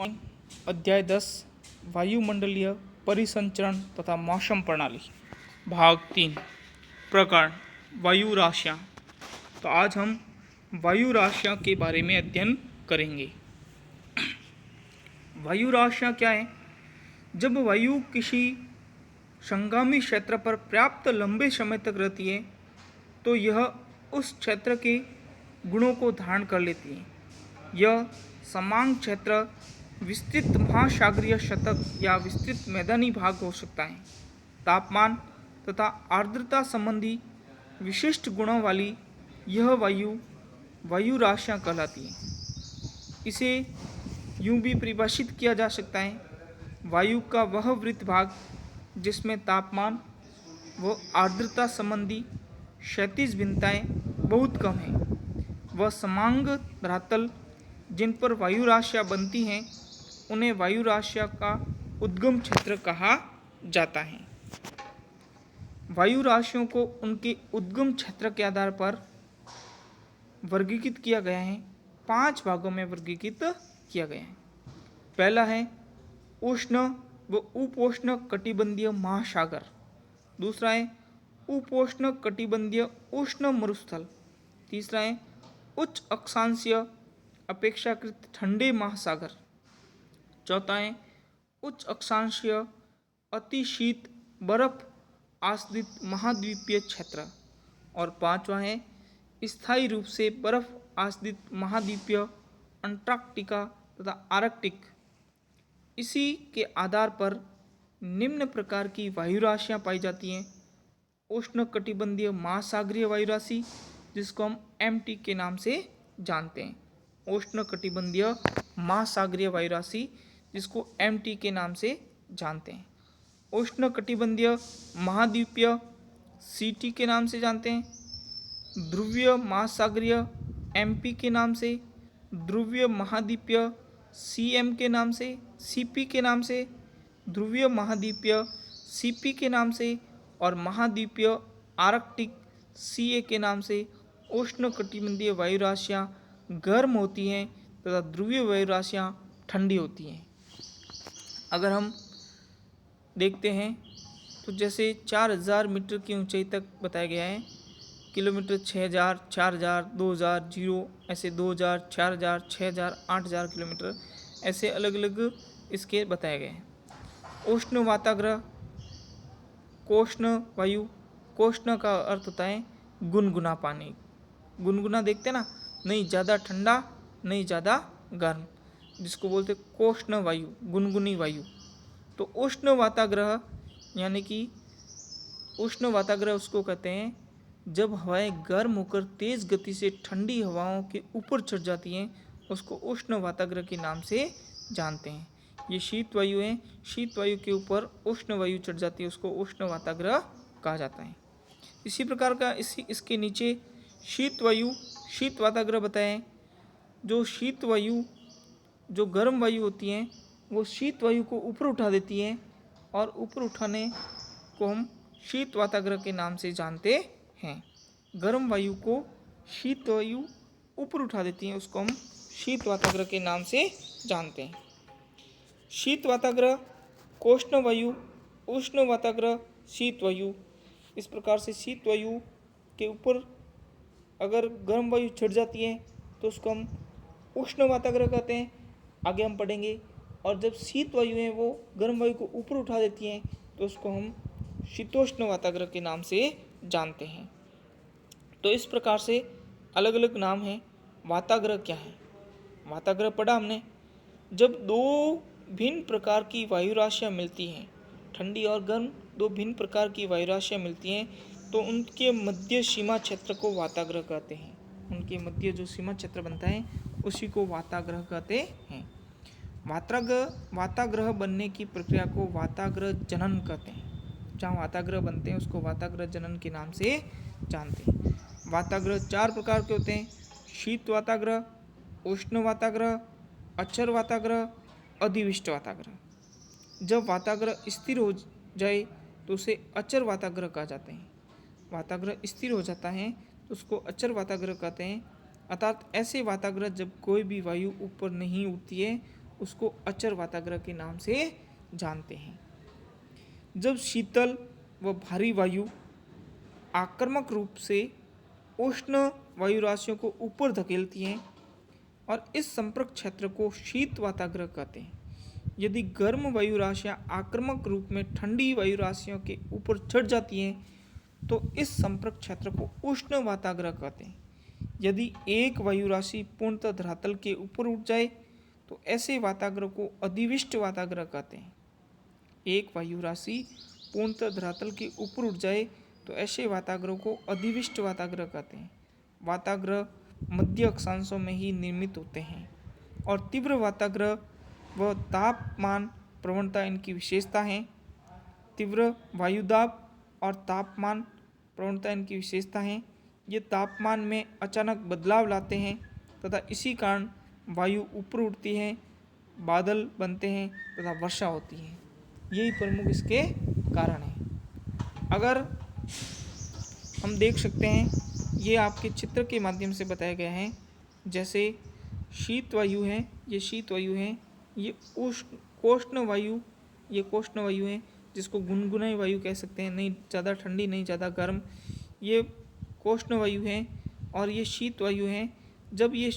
अध्याय 10 वायुमंडलीय परिसंचरण तथा मौसम प्रणाली भाग 3 प्रकरण वायु राशियाँ। तो आज हम वायु राशियाँ के बारे में अध्ययन करेंगे। वायु राशियाँ क्या है? जब वायु किसी संगामी क्षेत्र पर पर्याप्त लंबे समय तक रहती है तो यह उस क्षेत्र के गुणों को धारण कर लेती है। यह समांग क्षेत्र विस्तृत महासागरीय शतक या विस्तृत मैदानी भाग हो सकता है। तापमान तथा आर्द्रता संबंधी विशिष्ट गुणों वाली यह वायु राशियाँ कहलाती हैं। इसे यूं भी परिभाषित किया जा सकता है, वायु का वह वृत्त भाग जिसमें तापमान व आर्द्रता संबंधी क्षैतिज भिन्नताएं बहुत कम हैं। वह समांग धरातल जिन पर वायु राशियाँ बनती हैं उन्हें वायु राशियाँ का उद्गम क्षेत्र कहा जाता है। वायु राशियों को उनके उद्गम क्षेत्र के आधार पर वर्गीकृत किया गया है। 5 भागों में वर्गीकृत किया गया है। पहला है उष्ण व उपोष्ण कटिबंधीय महासागर। दूसरा है उपोष्ण कटिबंधीय उष्ण मरुस्थल। तीसरा है उच्च अक्षांशीय अपेक्षाकृत ठंडे महासागर। चौथा है उच्च अक्षांशीय अति शीत बर्फ आश्रित महाद्वीपीय क्षेत्र। और पांचवा है स्थायी रूप से बर्फ आश्रित महाद्वीपीय अंटार्कटिका तथा आर्कटिक। इसी के आधार पर निम्न प्रकार की वायु राशियाँ पाई जाती हैं। उष्ण कटिबंधीय महासागरीय वायु राशि जिसको हम MT के नाम से जानते हैं। उष्ण कटिबंधीय महासागरीय वायु राशि जिसको MT के नाम से जानते हैं। उष्ण कटिबंधीय महाद्वीपीय CT के नाम से जानते हैं। ध्रुवीय महासागरीय MP के नाम से, ध्रुवीय महाद्वीपीय CM के नाम से, CP के नाम से, ध्रुवीय महाद्वीपीय CP के नाम से और महाद्वीपीय आर्कटिक CA के नाम से। उष्ण कटिबंधीय वायु राशियाँ गर्म होती हैं तथा ध्रुवीय वायु राशियाँ ठंडी होती हैं। अगर हम देखते हैं तो जैसे 4000 मीटर की ऊंचाई तक बताया गया है, किलोमीटर 6000, 4000, 2000, 0 ऐसे 2000, 4000, 6000, 8000 किलोमीटर ऐसे अलग अलग इसके बताए गए हैं। उष्ण वाताग्रह कोष्ण वायु। कोष्ण का अर्थ होता है गुनगुना पानी। गुनगुना देखते ना, नहीं ज़्यादा ठंडा नहीं ज़्यादा गर्म, जिसको बोलते कोष्ण वायु, गुनगुनी वायु। तो उष्ण वाताग्रह यानी कि उष्ण वाताग्रह उसको कहते हैं जब हवाएं गर्म होकर तेज़ गति से ठंडी हवाओं के ऊपर चढ़ जाती हैं, उसको उष्ण वाताग्रह के नाम से जानते हैं। ये शीत वायु है, शीत वायु के ऊपर उष्ण वायु चढ़ जाती है, उसको उष्ण वाताग्रह कहा जाता है। इसी प्रकार का इसके नीचे शीत वायु, शीत वाताग्रह बताएं। जो शीत वायु, जो गर्म वायु होती हैं वो शीत वायु को ऊपर उठा देती हैं और ऊपर उठाने को हम शीत वाताग्रह के नाम से जानते हैं। गर्म वायु को शीत वायु ऊपर उठा देती हैं, उसको हम शीत वाताग्रह के नाम से जानते हैं। शीत वाताग्रह कोष्ण वायु, उष्ण वाताग्रह शीत वायु। इस प्रकार से शीत वायु के ऊपर अगर गर्म वायु चढ़ जाती है तो उसको हम उष्ण वाताग्रह कहते हैं, आगे हम पढ़ेंगे। और जब शीत वायु है वो गर्म वायु को ऊपर उठा देती हैं तो उसको हम शीतोष्ण वाताग्रह के नाम से जानते हैं। तो इस प्रकार से अलग अलग नाम हैं। वाताग्रह क्या है? वाताग्रह पढ़ा हमने, जब दो भिन्न प्रकार की वायु राशियाँ मिलती हैं, ठंडी और गर्म दो भिन्न प्रकार की वायु राशियाँ मिलती हैं, तो उनके मध्य सीमा क्षेत्र को वाताग्रह कहते हैं। उनके मध्य जो सीमा क्षेत्र बनता है उसी को वाताग्रह कहते हैं। वाताग्रह बनने की प्रक्रिया को वाताग्रह जनन कहते हैं। जहाँ वाताग्रह बनते हैं उसको वाताग्रह जनन के नाम से जानते हैं। वाताग्रह 4 प्रकार के होते हैं: शीत वाताग्रह, उष्ण वाताग्रह, अक्षर वाताग्रह, अधिविष्ट वाताग्रह। जब वाताग्रह स्थिर हो जाए तो उसे अचर वाताग्रह कहा जाता है। वाताग्रह स्थिर हो जाता है तो उसको अचर वाताग्रह कहते हैं। अर्थात ऐसे वाताग्रह जब कोई भी वायु ऊपर नहीं उठती है उसको अचर वाताग्रह के नाम से जानते हैं। जब शीतल व भारी वायु आक्रामक रूप से उष्ण वायु राशियों को ऊपर धकेलती हैं और इस संपर्क क्षेत्र को शीत वाताग्रह कहते हैं। यदि गर्म वायु राशियाँ आक्रामक रूप में ठंडी वायु राशियों के ऊपर चढ़ जाती हैं तो इस संपर्क क्षेत्र को उष्ण वाताग्रह कहते हैं। यदि एक वायु राशि पूर्णतः धरातल के ऊपर उठ जाए तो ऐसे वाताग्रह को अधिविष्ट वाताग्रह कहते हैं। एक वायु राशि पूर्णतः धरातल के ऊपर उठ जाए तो ऐसे वाताग्रह को अधिविष्ट वाताग्रह कहते हैं। वाताग्रह मध्य अक्षांशों में ही निर्मित होते हैं और तीव्र वाताग्रह व तापमान प्रवणता इनकी विशेषता है। तीव्र वायुदाब और तापमान प्रवणता इनकी विशेषता है। ये तापमान में अचानक बदलाव लाते हैं तथा इसी कारण वायु ऊपर उठती है, बादल बनते हैं तथा वर्षा होती है। यही प्रमुख इसके कारण हैं। अगर हम देख सकते हैं, ये आपके चित्र के माध्यम से बताया गया है। जैसे शीत वायु है, ये शीत वायु है, ये कोष्ण वायु, ये कोष्ण वायु है जिसको गुनगुनाई वायु कह सकते हैं, नहीं ज़्यादा ठंडी नहीं ज़्यादा गर्म, ये कोष्ण वायु है। और ये शीत वायु है। जब ये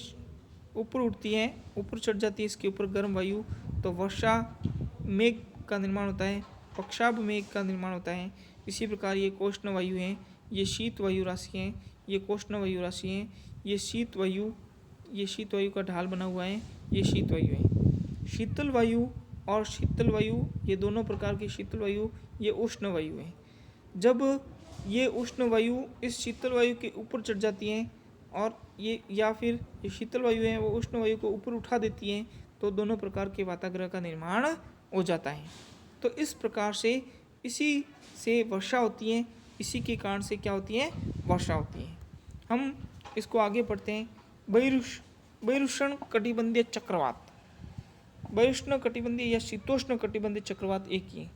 ऊपर उठती है, ऊपर चढ़ जाती है इसके ऊपर गर्म वायु, तो वर्षा मेघ का निर्माण होता है, पक्षाभ मेघ का निर्माण होता है। इसी प्रकार ये कोष्ण वायु हैं, ये शीत वायु राशि हैं, ये कोष्ण वायु राशि हैं। ये शीत वायु का ढाल बना हुआ है, ये शीत वायु है। शीतल वायु और शीतल वायु, ये दोनों प्रकार की शीतल वायु, ये उष्ण वायु है। जब ये उष्ण वायु इस शीतल वायु के ऊपर चढ़ जाती हैं और ये या फिर ये शीतल वायु है वो उष्ण वायु को ऊपर उठा देती हैं, तो दोनों प्रकार के वाताग्रह का निर्माण हो जाता है। तो इस प्रकार से इसी से वर्षा होती है, इसी के कारण से क्या होती है, वर्षा होती है। हम इसको आगे पढ़ते हैं। बहिरुष्ण कटिबंधीय चक्रवात, बहिरुष्ण कटिबंधीय या शीतोष्ण कटिबंधीय चक्रवात एक ही है।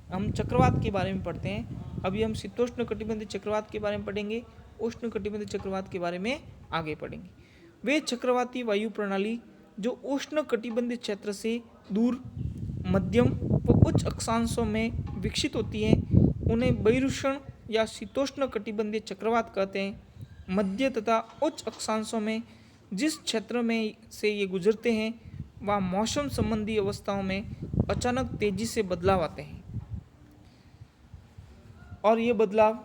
हम चक्रवात के बारे में पढ़ते हैं। अभी हम शीतोष्ण कटिबंधीय चक्रवात के बारे में पढ़ेंगे, उष्ण कटिबंधीय चक्रवात के बारे में आगे पढ़ेंगे। वे चक्रवाती वायु प्रणाली जो उष्ण कटिबंधीय क्षेत्र से दूर मध्यम व उच्च अक्षांशों में विकसित होती है, उन्हें बहिरुष्ण या शीतोष्ण कटिबंधीय चक्रवात कहते हैं। मध्य तथा उच्च अक्षांशों में जिस क्षेत्र में से ये गुजरते हैं वह मौसम संबंधी अवस्थाओं में अचानक तेजी से बदलाव आते हैं और ये बदलाव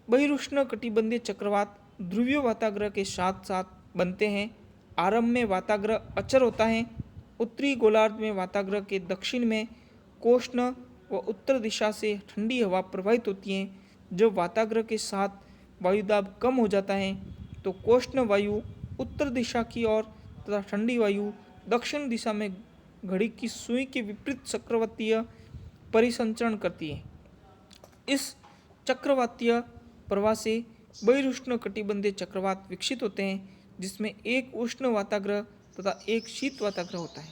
बहिरुष्ण कटिबंधीय चक्रवात ध्रुवीय वाताग्रह के साथ साथ बनते हैं। आरंभ में वाताग्रह अचर होता है। उत्तरी गोलार्ध में वाताग्रह के दक्षिण में कोष्ण व उत्तर दिशा से ठंडी हवा प्रवाहित होती है। जब वाताग्रह के साथ वायुदाब कम हो जाता है तो कोष्ण वायु उत्तर दिशा की ओर तथा ठंडी वायु दक्षिण दिशा में घड़ी की सुई के विपरीत चक्रवातीय परिसंचरण करती है। इस चक्रवातीय प्रवाह से बहिरुष्ण कटिबंधीय चक्रवात विकसित होते हैं, जिसमें एक उष्ण वाताग्रह तथा एक शीत वाताग्रह होता है।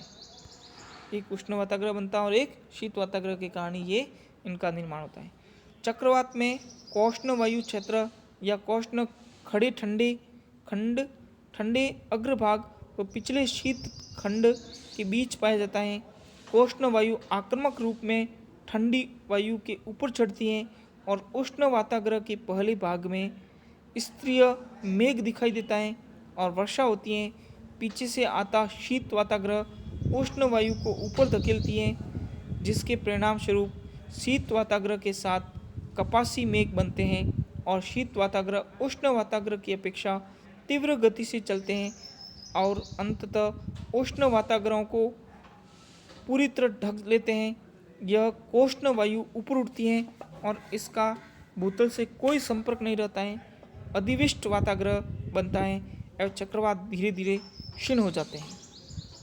एक उष्ण वाताग्रह बनता है और एक शीत वाताग्रह के कारण ये इनका निर्माण होता है। चक्रवात में कोष्ण वायु क्षेत्र या कोष्ण खड़े ठंडे अग्रभाग व पिछले शीत खंड के बीच पाया जाता है। कोष्ण वायु आक्रामक रूप में ठंडी वायु के ऊपर चढ़ती हैं और उष्ण वाताग्रह के पहले भाग में स्तरीय मेघ दिखाई देता है और वर्षा होती है। पीछे से आता शीत वाताग्रह उष्ण वायु को ऊपर धकेलती है, जिसके परिणाम स्वरूप शीत वाताग्रह के साथ कपासी मेघ बनते हैं और शीत वाताग्रह उष्ण वाताग्रह की अपेक्षा तीव्र गति से चलते हैं और अंततः उष्ण वाताग्रहों को पूरी तरह ढक लेते हैं। यह कोष्ण वायु ऊपर उठती है और इसका भूतल से कोई संपर्क नहीं रहता है। अधिविष्ट वाताग्रह बनता है एवं चक्रवात धीरे धीरे क्षीण हो जाते हैं।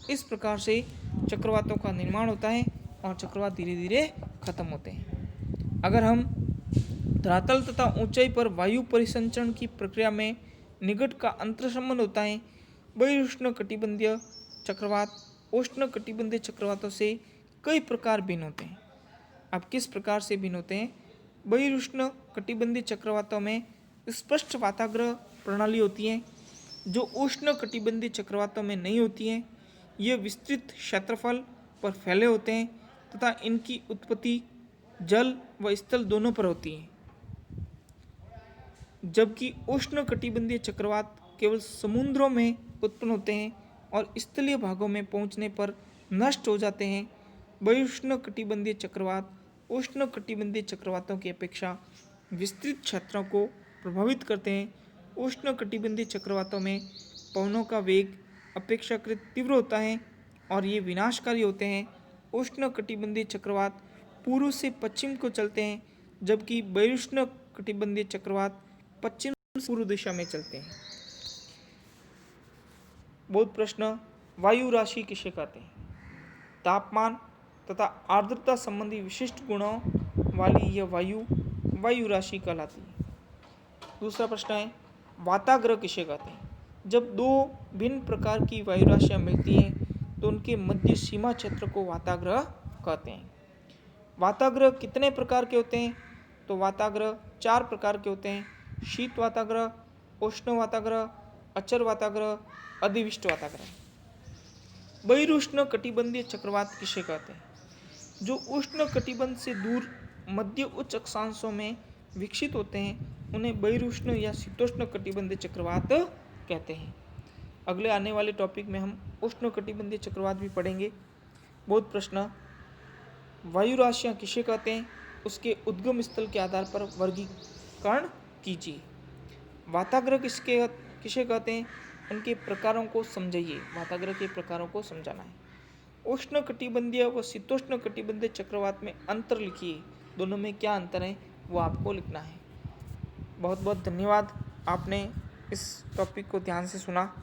इस प्रकार से चक्रवातों का निर्माण होता है और चक्रवात धीरे धीरे खत्म होते हैं। अगर हम धरातल तथा ऊंचाई पर वायु परिसंचरण की प्रक्रिया में निकट का अंतर संबंध होता है। बहिरुष्ण कटिबंधीय चक्रवात उष्ण कटिबंधीय चक्रवातों से कई प्रकार भिन्न होते हैं। अब किस प्रकार से भिन्न होते हैं? बहिरुष्ण कटिबंधीय चक्रवातों में स्पष्ट वाताग्रह प्रणाली होती है जो उष्ण कटिबंधीय चक्रवातों में नहीं होती हैं। ये विस्तृत क्षेत्रफल पर फैले होते हैं तथा इनकी उत्पत्ति जल व स्थल दोनों पर होती है, जबकि उष्णकटिबंधीय चक्रवात केवल समुद्रों में उत्पन्न होते हैं और स्थलीय भागों में पहुंचने पर नष्ट हो जाते हैं। उष्णकटिबंधीय चक्रवात उष्णकटिबंधीय चक्रवातों की अपेक्षा विस्तृत क्षेत्रों को प्रभावित करते हैं। उष्णकटिबंधीय चक्रवातों में पवनों का वेग अपेक्षाकृत तीव्र होता है और ये विनाशकारी होते हैं। उष्णकटिबंधीय चक्रवात पूर्व से पश्चिम को चलते हैं, जबकि उष्णकटिबंधीय चक्रवात पश्चिम से पूर्व दिशा में चलते हैं। बहुत प्रश्न, वायु राशि किसे कहते हैं? तापमान तथा आर्द्रता संबंधी विशिष्ट गुणों वाली यह वायु राशि कहलाती है। दूसरा प्रश्न है, वाताग्रह किसे कहते हैं? जब दो भिन्न प्रकार की वायु राशियां मिलती हैं तो उनके मध्य सीमा क्षेत्र को वाताग्रह कहते हैं। वाताग्रह कितने प्रकार के होते हैं? तो वाताग्रह 4 प्रकार के होते हैं: शीत वाताग्रह, उष्ण वाताग्रह, अचर वाताग्रह, अधिविष्ट वाताग्रह। बहिरुष्ण कटिबंधीय चक्रवात किसे कहते हैं? जो उष्ण कटिबंध से दूर मध्य उच्च अक्षांशों में विकसित होते हैं उन्हें बहिरुष्ण या शीतोष्ण कटिबंधीय चक्रवात कहते हैं। अगले आने वाले टॉपिक में हम उष्ण कटिबंधीय चक्रवात भी पढ़ेंगे। बहुत प्रश्न, वायु राशियाँ किसे कहते हैं? उसके उद्गम स्थल के आधार पर वर्गीकरण कीजिए। वाताग्रह किसे कहते हैं? उनके प्रकारों को समझिए। वाताग्रह के प्रकारों को समझाना है। उष्ण कटिबंधीय व शीतोष्ण कटिबंधीय चक्रवात में अंतर लिखिए। दोनों में क्या अंतर है वो आपको लिखना है। बहुत बहुत धन्यवाद, आपने इस टॉपिक को ध्यान से सुना।